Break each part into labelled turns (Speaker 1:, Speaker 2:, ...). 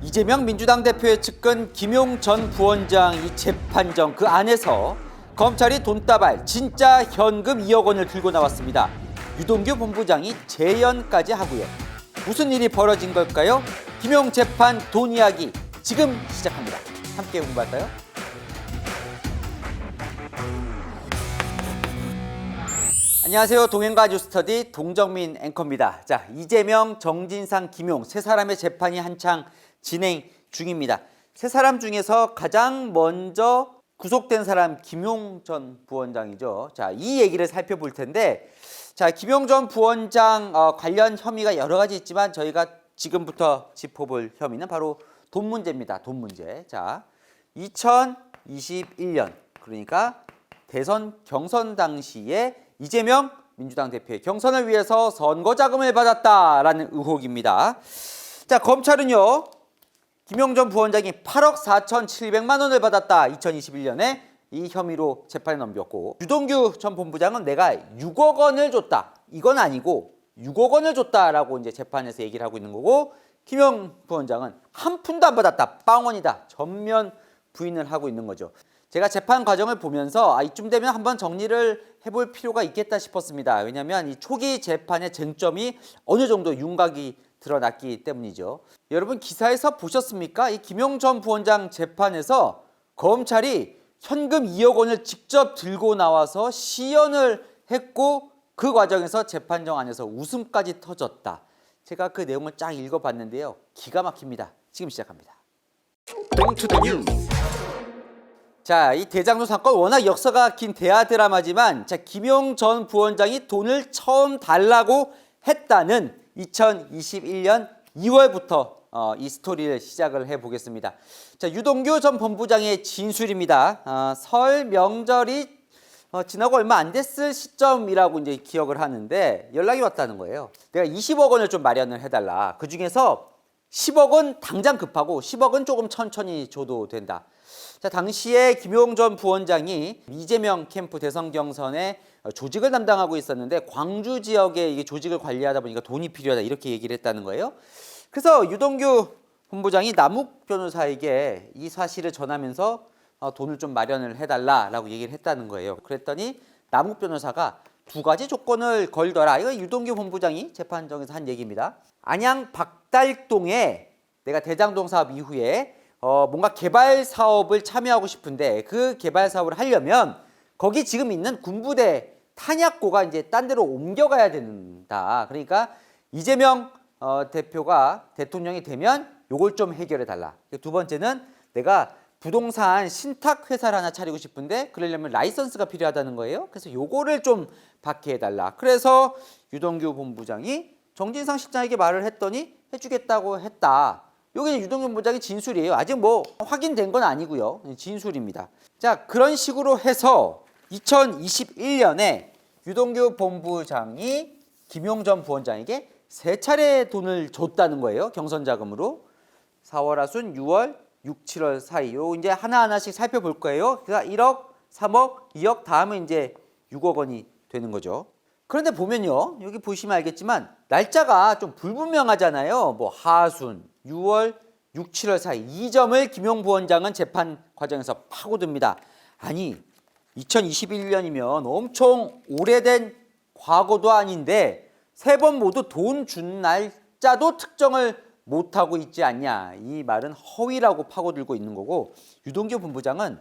Speaker 1: 이재명 민주당 대표의 측근 김용 전 부원장 이 재판정 그 안에서 검찰이 돈다발 진짜 현금 2억 원을 들고 나왔습니다. 유동규 본부장이 재연까지 하고요. 무슨 일이 벌어진 걸까요? 김용 재판 돈 이야기 지금 시작합니다. 함께 공부할까요? 안녕하세요. 동행과 뉴스터디 동정민 앵커입니다. 자, 이재명, 정진상, 김용 세 사람의 재판이 한창 진행 중입니다. 세 사람 중에서 가장 먼저 구속된 사람 김용 전 부원장이죠. 자, 이 얘기를 살펴볼 텐데, 자, 김용 전 부원장 관련 혐의가 여러 가지 있지만 저희가 지금부터 짚어볼 혐의는 바로 돈 문제입니다. 돈 문제. 자, 2021년 그러니까 대선 경선 당시에 이재명 민주당 대표의 경선을 위해서 선거 자금을 받았다라는 의혹입니다. 자, 검찰은요, 김용 전 부원장이 8억 4,700만 원을 받았다. 2021년에 이 혐의로 재판에 넘겼고, 유동규 전 본부장은 내가 6억 원을 줬다. 이건 아니고 6억 원을 줬다라고 이제 재판에서 얘기를 하고 있는 거고, 김용 부원장은 한 푼도 안 받았다. 빵원이다. 전면 부인을 하고 있는 거죠. 제가 재판 과정을 보면서 이쯤 되면 한번 정리를 해볼 필요가 있겠다 싶었습니다. 왜냐하면 이 초기 재판의 쟁점이 어느 정도 윤곽이 드러났기 때문이죠. 여러분 기사에서 보셨습니까? 이 김용 전 부원장 재판에서 검찰이 현금 2억 원을 직접 들고 나와서 시연을 했고 그 과정에서 재판정 안에서 웃음까지 터졌다. 제가 그 내용을 쫙 읽어봤는데요. 기가 막힙니다. 지금 시작합니다. 자, 이 대장동 사건 워낙 역사가 긴 대하 드라마지만, 자, 김용 전 부원장이 돈을 처음 달라고 했다는 2021년 2월부터 이 스토리를 시작을 해보겠습니다. 자, 유동규 전 본부장의 진술입니다. 설 명절이 지나고 얼마 안 됐을 시점이라고 이제 기억을 하는데 연락이 왔다는 거예요. 내가 20억 원을 좀 마련을 해달라. 그 중에서 10억 원 당장 급하고 10억은 조금 천천히 줘도 된다. 자, 당시에 김용 전 부원장이 이재명 캠프 대선 경선에 조직을 담당하고 있었는데 광주 지역에 이게 조직을 관리하다 보니까 돈이 필요하다 이렇게 얘기를 했다는 거예요. 그래서 유동규 본부장이 남욱 변호사에게 이 사실을 전하면서 돈을 좀 마련을 해달라라고 얘기를 했다는 거예요. 그랬더니 남욱 변호사가 두 가지 조건을 걸더라. 이거 유동규 본부장이 재판정에서 한 얘기입니다. 안양 박달동에 내가 대장동 사업 이후에 뭔가 개발 사업을 참여하고 싶은데 그 개발 사업을 하려면 거기 지금 있는 군부대 탄약고가 이제 딴 데로 옮겨가야 된다. 그러니까 이재명 대표가 대통령이 되면 요걸 좀 해결해 달라. 두 번째는 내가 부동산 신탁 회사를 하나 차리고 싶은데 그러려면 라이선스가 필요하다는 거예요. 그래서 요거를 좀 받게 해달라. 그래서 유동규 본부장이 정진상 실장에게 말을 했더니 해주겠다고 했다. 여기 유동규 본부장의 진술이에요. 아직 뭐 확인된 건 아니고요. 진술입니다. 자, 그런 식으로 해서 2021년에 유동규 본부장이 김용 전 부원장에게 세 차례 돈을 줬다는 거예요. 경선 자금으로. 4월 하순, 6월, 6, 7월 사이. 요 이제 하나하나씩 살펴볼 거예요. 그러니까 1억, 3억, 2억 다음에 이제 6억 원이 되는 거죠. 그런데 보면요. 여기 보시면 알겠지만 날짜가 좀 불분명하잖아요. 뭐 하순, 6월, 6, 7월 사이. 이 점을 김용 부원장은 재판 과정에서 파고듭니다. 아니 2021년이면 엄청 오래된 과거도 아닌데 세 번 모두 돈 준 날짜도 특정을 못하고 있지 않냐. 이 말은 허위라고 파고들고 있는 거고, 유동규 본부장은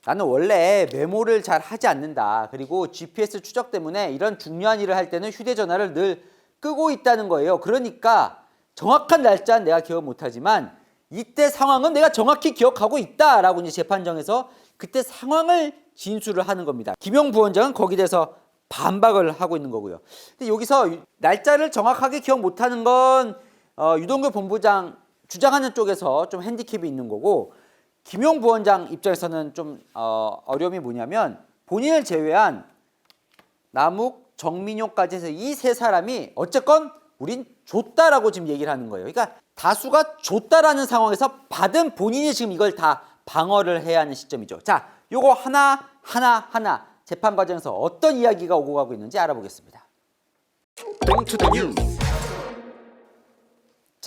Speaker 1: 나는 원래 메모를 잘 하지 않는다. 그리고 GPS 추적 때문에 이런 중요한 일을 할 때는 휴대전화를 늘 끄고 있다는 거예요. 그러니까 정확한 날짜는 내가 기억 못하지만 이때 상황은 내가 정확히 기억하고 있다라고 이제 재판정에서 그때 상황을 진술을 하는 겁니다. 김용 부원장은 거기에 대해서 반박을 하고 있는 거고요. 근데 여기서 날짜를 정확하게 기억 못하는 건 유동규 본부장 주장하는 쪽에서 좀 핸디캡이 있는 거고, 김용 부원장 입장에서는 좀 어려움이 뭐냐면 본인을 제외한 남욱, 정민용까지 해서 이 세 사람이 어쨌건 우린 줬다라고 지금 얘기를 하는 거예요. 그러니까 다수가 줬다라는 상황에서 받은 본인이 지금 이걸 다 방어를 해야 하는 시점이죠. 자, 요거 하나 재판 과정에서 어떤 이야기가 오고 가고 있는지 알아보겠습니다.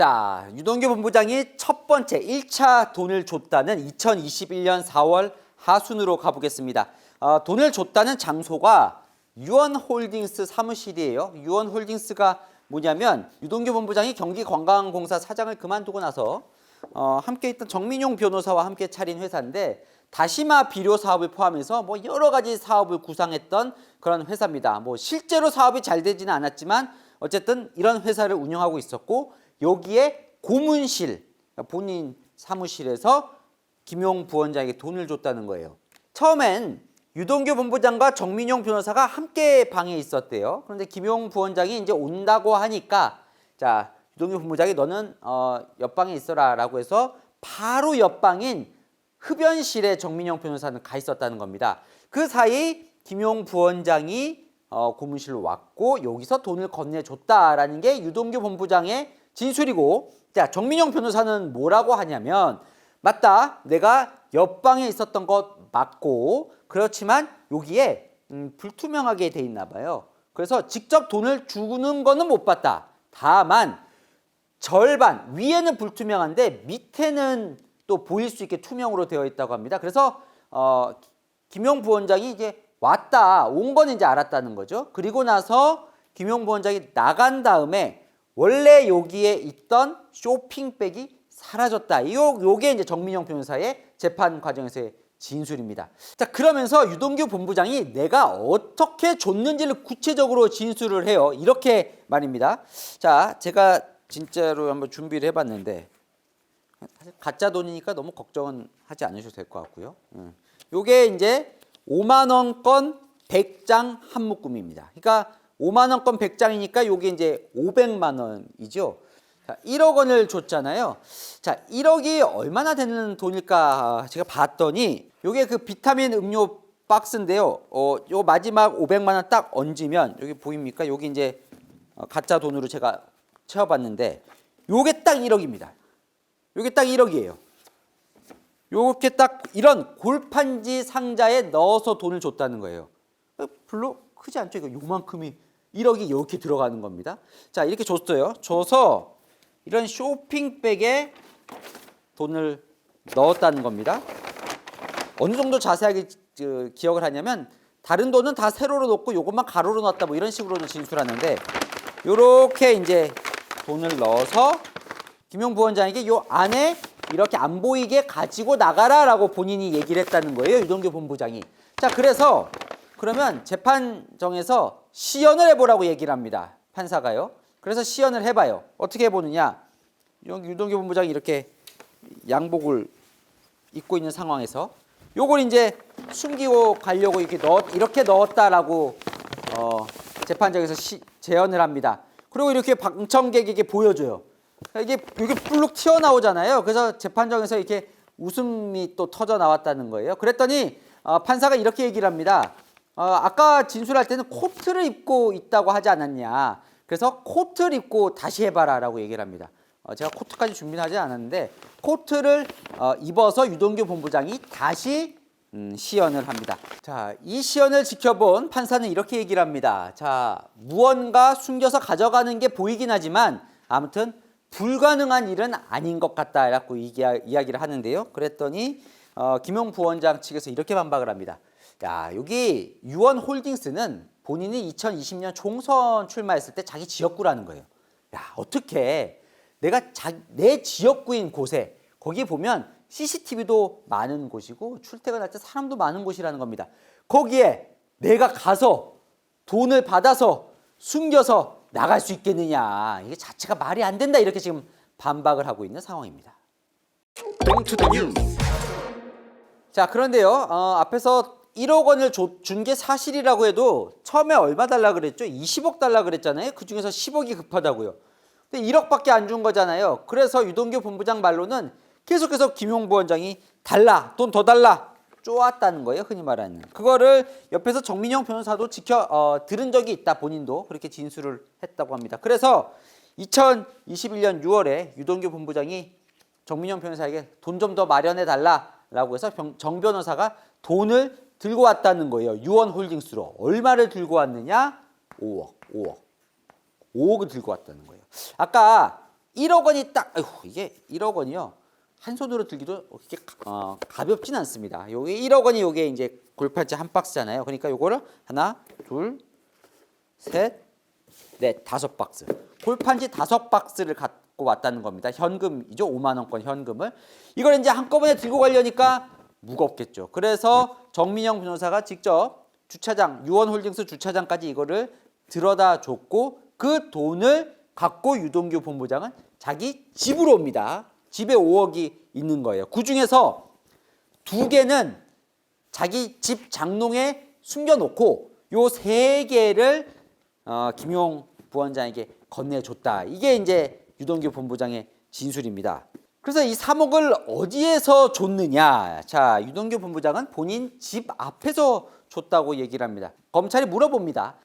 Speaker 1: 자, 유동규 본부장이 첫 번째 1차 돈을 줬다는 2021년 4월 하순으로 가보겠습니다. 돈을 줬다는 장소가 유원홀딩스 사무실이에요. 유원홀딩스가 뭐냐면 유동규 본부장이 경기관광공사 사장을 그만두고 나서 함께 있던 정민용 변호사와 함께 차린 회사인데 다시마 비료 사업을 포함해서 뭐 여러 가지 사업을 구상했던 그런 회사입니다. 뭐 실제로 사업이 잘 되지는 않았지만 어쨌든 이런 회사를 운영하고 있었고 여기에 고문실, 본인 사무실에서 김용 부원장에게 돈을 줬다는 거예요. 처음엔 유동규 본부장과 정민용 변호사가 함께 방에 있었대요. 그런데 김용 부원장이 이제 온다고 하니까 자, 유동규 본부장이 너는 옆방에 있어라라고 해서 바로 옆방인 흡연실에 정민용 변호사는 가 있었다는 겁니다. 그 사이 김용 부원장이 고문실로 왔고 여기서 돈을 건네줬다라는 게 유동규 본부장의 진술이고, 자, 정민용 변호사는 뭐라고 하냐면 맞다, 내가 옆방에 있었던 것 맞고 그렇지만 여기에 불투명하게 돼 있나 봐요. 그래서 직접 돈을 주는 거는 못 봤다. 다만 절반, 위에는 불투명한데 밑에는 또 보일 수 있게 투명으로 되어 있다고 합니다. 그래서 김용 부원장이 이제 왔다, 온 건 이제 알았다는 거죠. 그리고 나서 김용 부원장이 나간 다음에 원래 여기에 있던 쇼핑백이 사라졌다. 요게 이제 정민용 변호사의 재판 과정에서의 진술입니다. 자, 그러면서 유동규 본부장이 내가 어떻게 줬는지를 구체적으로 진술을 해요. 이렇게 말입니다. 자, 제가 진짜로 한번 준비를 해봤는데 사실 가짜 돈이니까 너무 걱정은 하지 않으셔도 될 것 같고요. 요게 이제 5만 원권 100장 한 묶음입니다. 그러니까 5만 원권 100장이니까 요게 이제 500만 원이죠. 자, 1억 원을 줬잖아요. 자, 1억이 얼마나 되는 돈일까 제가 봤더니 요게 그 비타민 음료 박스인데요. 요 마지막 500만 원 딱 얹으면 여기 보입니까? 여기 이제 가짜 돈으로 제가 채워봤는데 요게 딱 1억입니다. 요게 딱 1억이에요. 요렇게 딱 이런 골판지 상자에 넣어서 돈을 줬다는 거예요. 별로 크지 않죠? 이거 요만큼이 1억이 이렇게 들어가는 겁니다. 자, 이렇게 줬어요. 줘서 이런 쇼핑백에 돈을 넣었다는 겁니다. 어느 정도 자세하게 기억을 하냐면 다른 돈은 다 세로로 넣고 요것만 가로로 넣었다 뭐 이런 식으로 진술하는데 요렇게 이제 돈을 넣어서 김용 부원장에게 요 안에 이렇게 안 보이게 가지고 나가라라고 본인이 얘기를 했다는 거예요. 유동규 본부장이. 자, 그래서 그러면 재판정에서 시연을 해보라고 얘기를 합니다. 판사가요. 그래서 시연을 해봐요. 어떻게 해보느냐. 유동규 본부장이 이렇게 양복을 입고 있는 상황에서 요걸 이제 숨기고 가려고 이렇게 넣었다라고 재판정에서 재연을 합니다. 그리고 이렇게 방청객에게 보여줘요. 이게 불룩 튀어나오잖아요. 그래서 재판정에서 이렇게 웃음이 또 터져 나왔다는 거예요. 그랬더니 판사가 이렇게 얘기를 합니다. 아까 진술할 때는 코트를 입고 있다고 하지 않았냐. 그래서 코트를 입고 다시 해봐라 라고 얘기를 합니다. 제가 코트까지 준비는 하지 않았는데 코트를 입어서 유동규 본부장이 다시 시연을 합니다. 자, 이 시연을 지켜본 판사는 이렇게 얘기를 합니다. 자, 무언가 숨겨서 가져가는 게 보이긴 하지만 아무튼 불가능한 일은 아닌 것 같다라고 이야기를 하는데요. 그랬더니 김용 부원장 측에서 이렇게 반박을 합니다. 야, 여기 유원홀딩스는 본인이 2020년 총선 출마했을 때 자기 지역구라는 거예요. 야, 어떻게 내가 내 지역구인 곳에 거기 보면 CCTV도 많은 곳이고 출퇴근할 때 사람도 많은 곳이라는 겁니다. 거기에 내가 가서 돈을 받아서 숨겨서 나갈 수 있겠느냐. 이게 자체가 말이 안 된다. 이렇게 지금 반박을 하고 있는 상황입니다. 자, 그런데요. 앞에서 1억 원을 준 게 사실이라고 해도 처음에 얼마 달라 그랬죠? 20억 달라 그랬잖아요. 그중에서 10억이 급하다고요. 근데 1억밖에 안 준 거잖아요. 그래서 유동규 본부장 말로는 계속해서 김용 부원장이 달라, 돈 더 달라 쪼았다는 거예요. 흔히 말하는. 그거를 옆에서 정민용 변호사도 들은 적이 있다. 본인도 그렇게 진술을 했다고 합니다. 그래서 2021년 6월에 유동규 본부장이 정민용 변호사에게 돈 좀 더 마련해 달라라고 해서 정 변호사가 돈을 들고 왔다는 거예요. 유원홀딩스로. 얼마를 들고 왔느냐? 5억을 들고 왔다는 거예요. 아까 1억 원이 딱, 아이고, 이게 1억 원이요. 한 손으로 들기도 이렇게 가볍진 않습니다. 요게 1억 원이 요게 이제 골판지 한 박스잖아요. 그러니까 요거를 하나, 둘, 셋, 넷, 5박스. 골판지 5박스를 갖고 왔다는 겁니다. 현금이죠. 5만 원권 현금을. 이걸 이제 한꺼번에 들고 가려니까 무겁겠죠. 그래서 정민영 변호사가 직접 주차장, 유원홀딩스 주차장까지 이거를 들어다 줬고 그 돈을 갖고 유동규 본부장은 자기 집으로 옵니다. 집에 5억이 있는 거예요. 그중에서 2개는 자기 집 장롱에 숨겨놓고 요 3개를 김용 부원장에게 건네줬다. 이게 이제 유동규 본부장의 진술입니다. 그래서 이 3억을 어디에서 줬느냐. 자, 유동규 본부장은 본인 집 앞에서 줬다고 얘기를 합니다. 검찰이 물어봅니다.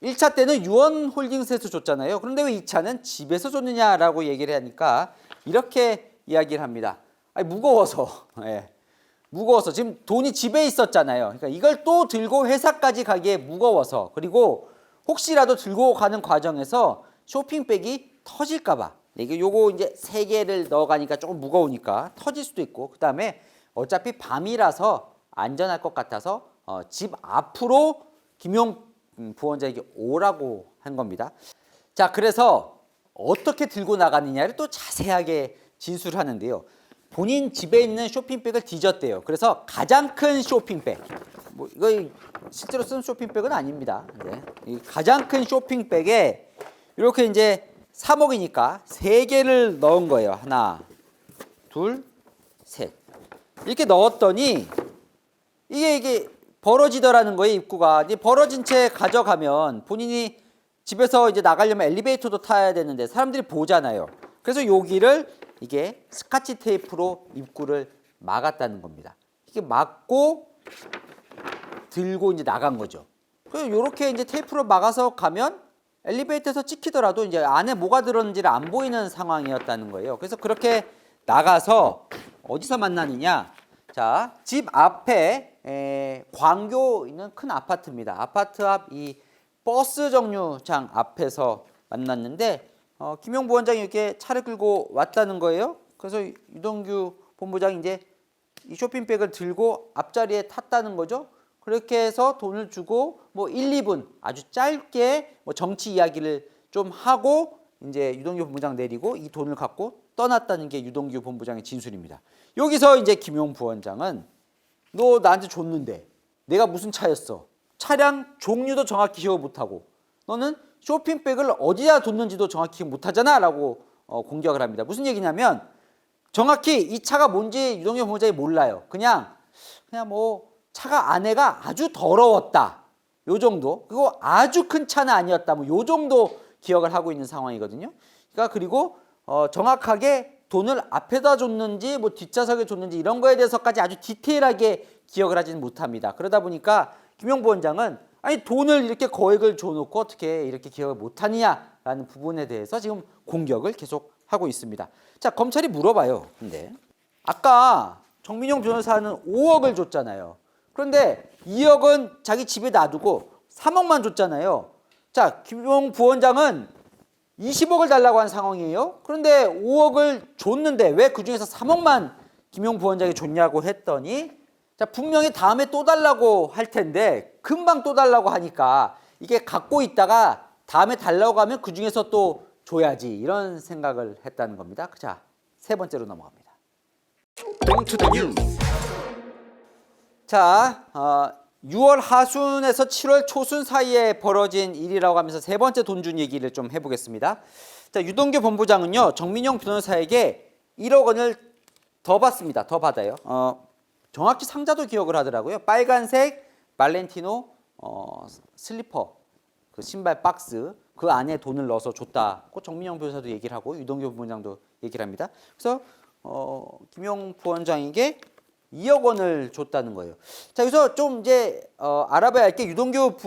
Speaker 1: 1차 때는 유원홀딩스에서 줬잖아요. 그런데 왜 2차는 집에서 줬느냐라고 얘기를 하니까 이렇게 이야기를 합니다. 아니, 무거워서. 예. 무거워서. 지금 돈이 집에 있었잖아요. 그러니까 이걸 또 들고 회사까지 가기에 무거워서. 그리고 혹시라도 들고 가는 과정에서 쇼핑백이 터질까 봐. 이게 요거 이제 3개를 넣어가니까 조금 무거우니까 터질 수도 있고, 그 다음에 어차피 밤이라서 안전할 것 같아서 집 앞으로 김용 부원장에게 오라고 한 겁니다. 자, 그래서 어떻게 들고 나가느냐를 또 자세하게 진술하는데요. 본인 집에 있는 쇼핑백을 뒤졌대요. 그래서 가장 큰 쇼핑백, 뭐 이거 실제로 쓴 쇼핑백은 아닙니다. 네. 이 가장 큰 쇼핑백에 이렇게 이제 3억이니까 3개를 넣은 거예요. 하나, 둘, 셋. 이렇게 넣었더니 이게 벌어지더라는 거예요. 입구가. 이제 벌어진 채 가져가면 본인이 집에서 이제 나가려면 엘리베이터도 타야 되는데 사람들이 보잖아요. 그래서 여기를 이게 스카치 테이프로 입구를 막았다는 겁니다. 이게 막고 들고 이제 나간 거죠. 그래서 이렇게 이제 테이프로 막아서 가면 엘리베이터에서 찍히더라도 이제 안에 뭐가 들었는지를 안 보이는 상황이었다는 거예요. 그래서 그렇게 나가서 어디서 만나느냐? 자, 집 앞에 광교 있는 큰 아파트입니다. 아파트 앞 이 버스 정류장 앞에서 만났는데 김용 부원장이 이렇게 차를 끌고 왔다는 거예요. 그래서 유동규 본부장이 이제 이 쇼핑백을 들고 앞자리에 탔다는 거죠. 그렇게 해서 돈을 주고 뭐 1, 2분 아주 짧게 뭐 정치 이야기를 좀 하고 이제 유동규 본부장 내리고 이 돈을 갖고 떠났다는 게 유동규 본부장의 진술입니다. 여기서 이제 김용 부원장은 너 나한테 줬는데 내가 무슨 차였어? 차량 종류도 정확히 기억 못하고 너는 쇼핑백을 어디다 뒀는지도 정확히 못하잖아 라고 공격을 합니다. 무슨 얘기냐면 정확히 이 차가 뭔지 유동규 본부장이 몰라요. 그냥 뭐 차가 안에가 아주 더러웠다. 요 정도. 그리고 아주 큰 차는 아니었다. 뭐 요 정도 기억을 하고 있는 상황이거든요. 그러니까 그리고 정확하게 돈을 앞에다 줬는지 뭐 뒷좌석에 줬는지 이런 거에 대해서까지 아주 디테일하게 기억을 하지는 못합니다. 그러다 보니까 김용 부원장은 아니 돈을 이렇게 거액을 줘놓고 어떻게 이렇게 기억을 못하느냐라는 부분에 대해서 지금 공격을 계속 하고 있습니다. 자, 검찰이 물어봐요. 근데 아까 정민용 변호사는 5억을 줬잖아요. 그런데 2억은 자기 집에 놔두고 3억만 줬잖아요. 자, 김용 부원장은 20억을 달라고 한 상황이에요. 그런데 5억을 줬는데 왜 그중에서 3억만 김용 부원장이 줬냐고 했더니 자, 분명히 다음에 또 달라고 할 텐데 금방 또 달라고 하니까 이게 갖고 있다가 다음에 달라고 하면 그중에서 또 줘야지 이런 생각을 했다는 겁니다. 자, 3번째로 넘어갑니다. 자, 6월 하순에서 7월 초순 사이에 벌어진 일이라고 하면서 3번째 돈 준 얘기를 좀 해보겠습니다. 자, 유동규 본부장은요, 정민용 변호사에게 1억 원을 더 받습니다. 더 받아요. 정확히 상자도 기억을 하더라고요. 빨간색 발렌티노 슬리퍼, 그 신발 박스 그 안에 돈을 넣어서 줬다고 정민용 변호사도 얘기를 하고 유동규 본부장도 얘기를 합니다. 그래서 김용 부원장에게 2억 원을 줬다는 거예요. 자, 여기서 좀 이제 알아봐야 할 게 유동규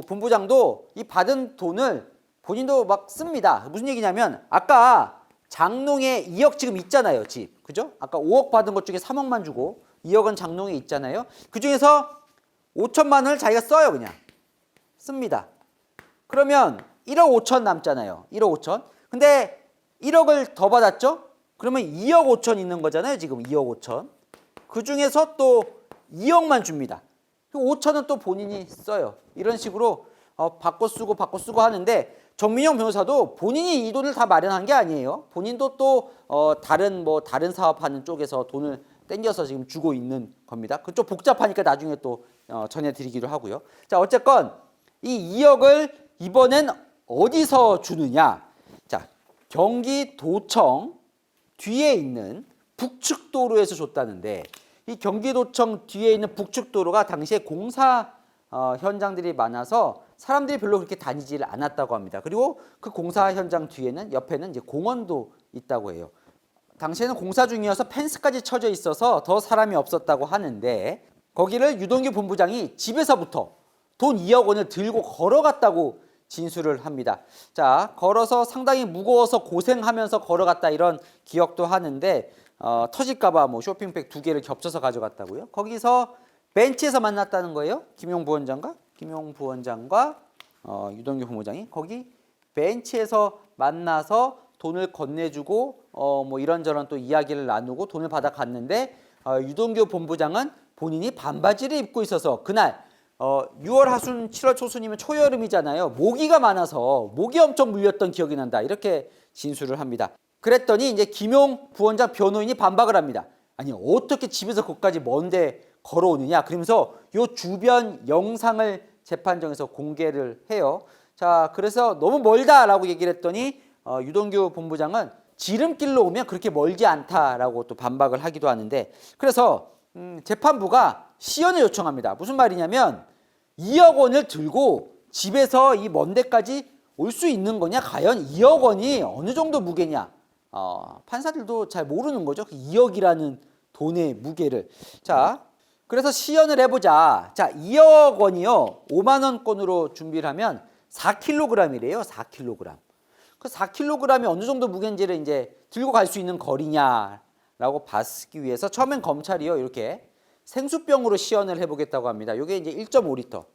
Speaker 1: 본부장도 이 받은 돈을 본인도 막 씁니다. 무슨 얘기냐면 아까 장롱에 2억 지금 있잖아요, 집. 그죠? 아까 5억 받은 것 중에 3억만 주고 2억은 장롱에 있잖아요. 그중에서 5천만 원을 자기가 써요, 그냥. 씁니다. 그러면 1억 5천 남잖아요. 1억 5천. 근데 1억을 더 받았죠? 그러면 2억 5천 있는 거잖아요. 지금 2억 5천. 그중에서 또 2억만 줍니다. 5천은 또 본인이 써요. 이런 식으로 바꿔 쓰고 하는데 정민영 변호사도 본인이 이 돈을 다 마련한 게 아니에요. 본인도 또 다른 사업하는 쪽에서 돈을 땡겨서 지금 주고 있는 겁니다. 그쪽 복잡하니까 나중에 또 전해드리기로 하고요. 자, 어쨌건 이 2억을 이번엔 어디서 주느냐? 자, 경기도청 뒤에 있는 북측도로에서 줬다는데 이 경기도청 뒤에 있는 북측도로가 당시에 공사 현장들이 많아서 사람들이 별로 그렇게 다니지를 않았다고 합니다. 그리고 그 공사 현장 뒤에는 옆에는 이제 공원도 있다고 해요. 당시에는 공사 중이어서 펜스까지 쳐져 있어서 더 사람이 없었다고 하는데 거기를 유동규 본부장이 집에서부터 돈 2억 원을 들고 걸어갔다고 진술을 합니다. 자, 걸어서 상당히 무거워서 고생하면서 걸어갔다 이런 기억도 하는데 터질까봐 뭐 쇼핑백 2개를 겹쳐서 가져갔다고요. 거기서 벤치에서 만났다는 거예요. 김용 부원장과 유동규 본부장이 거기 벤치에서 만나서 돈을 건네주고 뭐 이런저런 또 이야기를 나누고 돈을 받아 갔는데 유동규 본부장은 본인이 반바지를 입고 있어서 그날 6월 하순 7월 초순이면 초여름이잖아요. 모기가 많아서 모기 엄청 물렸던 기억이 난다. 이렇게 진술을 합니다. 그랬더니 이제 김용 부원장 변호인이 반박을 합니다. 아니 어떻게 집에서 거기까지 먼데 걸어오느냐. 그러면서 요 주변 영상을 재판정에서 공개를 해요. 자, 그래서 너무 멀다라고 얘기를 했더니 유동규 본부장은 지름길로 오면 그렇게 멀지 않다라고 또 반박을 하기도 하는데 그래서 재판부가 시연을 요청합니다. 무슨 말이냐면 2억 원을 들고 집에서 이 먼 데까지 올 수 있는 거냐? 과연 2억 원이 어느 정도 무게냐? 판사들도 잘 모르는 거죠. 그 2억이라는 돈의 무게를. 자, 그래서 시연을 해보자. 자, 2억 원이요. 5만 원권으로 준비를 하면 4kg이래요. 4kg. 그 4kg이 어느 정도 무게인지를 이제 들고 갈 수 있는 거리냐라고 봤기 위해서 처음엔 검찰이요. 이렇게 생수병으로 시연을 해보겠다고 합니다. 요게 이제 1.5리터,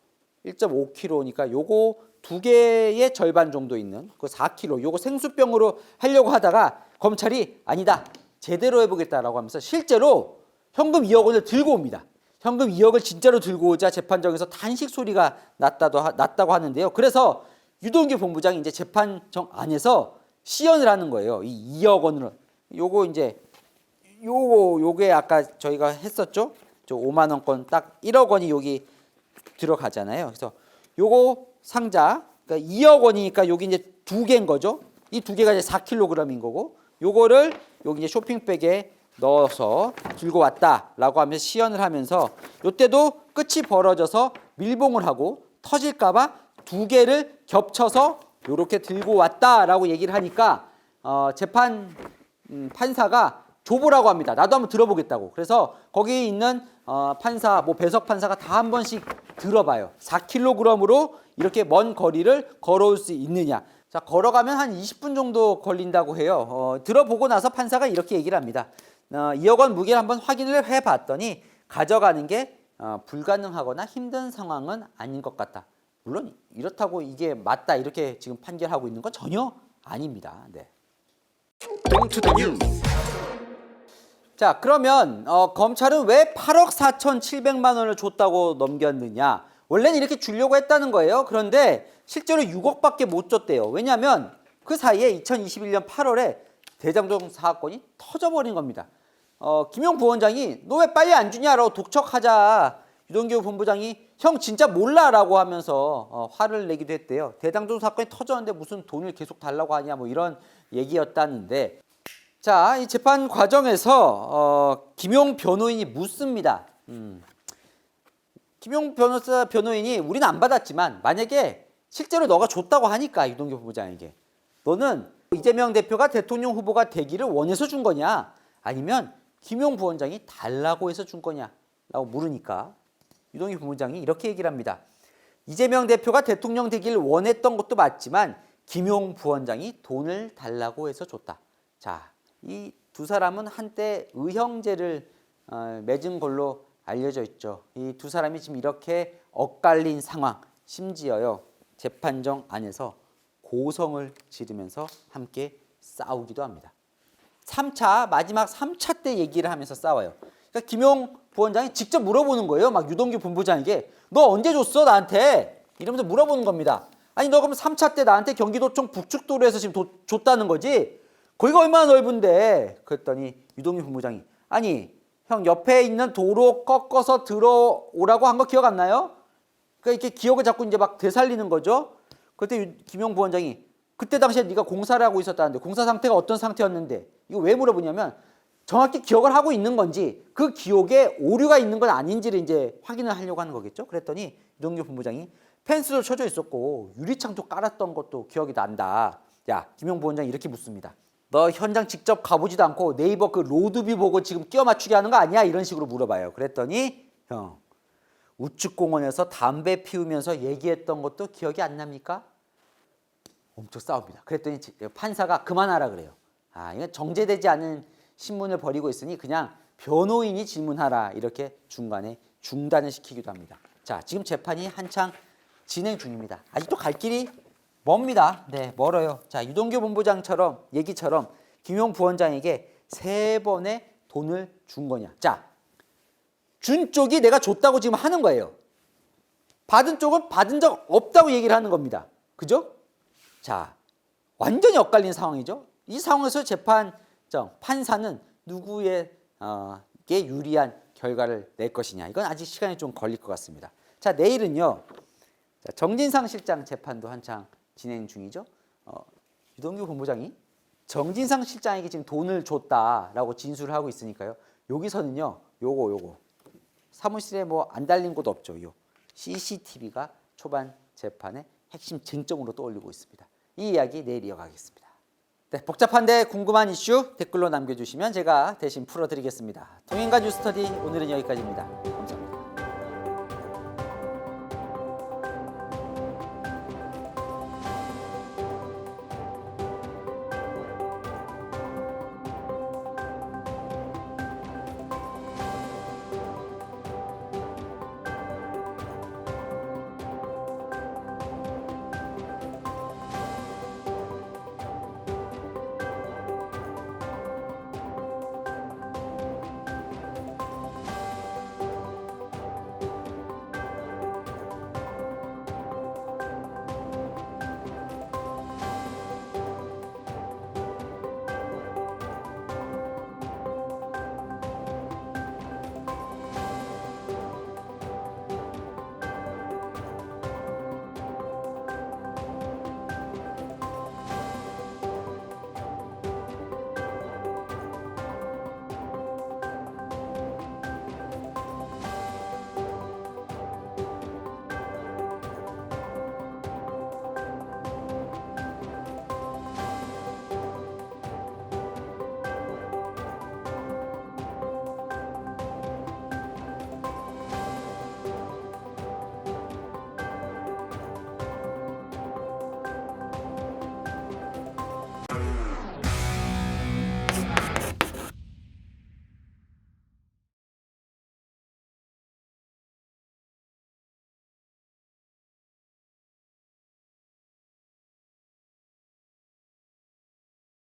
Speaker 1: 1.5kg니까 요거 2개의 절반 정도 있는 그 4kg, 요거 생수병으로 하려고 하다가 검찰이 아니다, 제대로 해보겠다라고 하면서 실제로 현금 2억 원을 들고 옵니다. 현금 2억을 진짜로 들고 오자 재판정에서 탄식 소리가 났다고 하는데요. 그래서 유동규 본부장이 이제 재판정 안에서 시연을 하는 거예요. 이 2억 원으로. 요거 이제 요게 아까 저희가 했었죠. 저 5만 원권 딱 1억 원이 여기 들어가잖아요. 그래서 요거 상자, 그러니까 2억 원이니까 여기 이제 2개인 거죠. 이 2개가 이제 4kg인 거고, 요거를 여기 이제 쇼핑백에 넣어서 들고 왔다라고 하면서 시연을 하면서 요때도 끝이 벌어져서 밀봉을 하고 터질까봐 2개를 겹쳐서 요렇게 들고 왔다라고 얘기를 하니까 판사가 줘보라고 합니다. 나도 한번 들어보겠다고. 그래서 거기 있는 판사, 뭐 배석 판사가 다 한 번씩 들어봐요. 4kg으로 이렇게 먼 거리를 걸어올 수 있느냐. 자, 걸어가면 한 20분 정도 걸린다고 해요. 들어보고 나서 판사가 이렇게 얘기를 합니다. 2억 원 무게를 한번 확인을 해봤더니 가져가는 게 불가능하거나 힘든 상황은 아닌 것 같다. 물론 이렇다고 이게 맞다 이렇게 지금 판결하고 있는 건 전혀 아닙니다. 네. 자, 그러면 검찰은 왜 8억 4,700만 원을 줬다고 넘겼느냐? 원래는 이렇게 주려고 했다는 거예요. 그런데 실제로 6억밖에 못 줬대요. 왜냐하면 그 사이에 2021년 8월에 대장동 사건이 터져버린 겁니다. 김용 부원장이 너 왜 빨리 안 주냐라고 독촉하자 유동규 본부장이 형 진짜 몰라라고 하면서 화를 내기도 했대요. 대장동 사건이 터졌는데 무슨 돈을 계속 달라고 하냐 뭐 이런 얘기였다는데, 자, 이 재판 과정에서 김용 변호인이 묻습니다. 김용 변호인이 우리는 안 받았지만 만약에 실제로 너가 줬다고 하니까 유동규 본부장에게 너는 이재명 대표가 대통령 후보가 되기를 원해서 준 거냐 아니면 김용 부원장이 달라고 해서 준 거냐 라고 물으니까 유동규 본부장이 이렇게 얘기를 합니다. 이재명 대표가 대통령 되기를 원했던 것도 맞지만 김용 부원장이 돈을 달라고 해서 줬다. 자, 이 두 사람은 한때 의형제를 맺은 걸로 알려져 있죠. 이 두 사람이 지금 이렇게 엇갈린 상황, 심지어요 재판정 안에서 고성을 지르면서 함께 싸우기도 합니다. 3차 마지막 3차 때 얘기를 하면서 싸워요. 그러니까 김용 부원장이 직접 물어보는 거예요. 막 유동규 본부장에게 너 언제 줬어 나한테? 이러면서 물어보는 겁니다. 아니 너 그럼 3차 때 나한테 경기도청 북측도로에서 지금 줬다는 거지? 거기가 얼마나 넓은데? 그랬더니 유동규 본부장이 아니 형 옆에 있는 도로 꺾어서 들어오라고 한 거 기억 안 나요? 그러니까 이렇게 기억을 자꾸 이제 막 되살리는 거죠. 그때 김용 부원장이 그때 당시에 네가 공사를 하고 있었다는데 공사 상태가 어떤 상태였는데 이거 왜 물어보냐면 정확히 기억을 하고 있는 건지 그 기억에 오류가 있는 건 아닌지를 이제 확인을 하려고 하는 거겠죠. 그랬더니 유동규 본부장이 펜스도 쳐져 있었고 유리창도 깔았던 것도 기억이 난다. 야, 김용 부원장이 이렇게 묻습니다. 너 현장 직접 가보지도 않고 네이버 그 로드뷰 보고 지금 끼워 맞추게 하는 거 아니야? 이런 식으로 물어봐요. 그랬더니 형 우측공원에서 담배 피우면서 얘기했던 것도 기억이 안 납니까? 엄청 싸웁니다. 그랬더니 판사가 그만하라 그래요. 아, 이건 정제되지 않은 신문을 벌이고 있으니 그냥 변호인이 질문하라 이렇게 중간에 중단을 시키기도 합니다. 자, 지금 재판이 한창 진행 중입니다. 아직도 갈 길이 멉니다. 네, 멀어요. 자, 유동규 본부장처럼 얘기처럼 김용 부원장에게 3번의 돈을 준 거냐. 자, 준 쪽이 내가 줬다고 지금 하는 거예요. 받은 쪽은 받은 적 없다고 얘기를 하는 겁니다. 그죠? 자, 완전히 엇갈린 상황이죠. 이 상황에서 재판정, 판사는 누구에게 유리한 결과를 낼 것이냐. 이건 아직 시간이 좀 걸릴 것 같습니다. 자, 내일은요. 자, 정진상 실장 재판도 한창 진행 중이죠. 유동규 본부장이 정진상 실장에게 지금 돈을 줬다라고 진술을 하고 있으니까요. 여기서는요. 요거 사무실에 뭐 안 달린 곳 없죠. 요 CCTV가 초반 재판의 핵심 쟁점으로 떠올리고 있습니다. 이 이야기 내일 이어가겠습니다. 네, 복잡한데 궁금한 이슈 댓글로 남겨주시면 제가 대신 풀어드리겠습니다. 동행과 뉴스터디 오늘은 여기까지입니다. 감사합니다.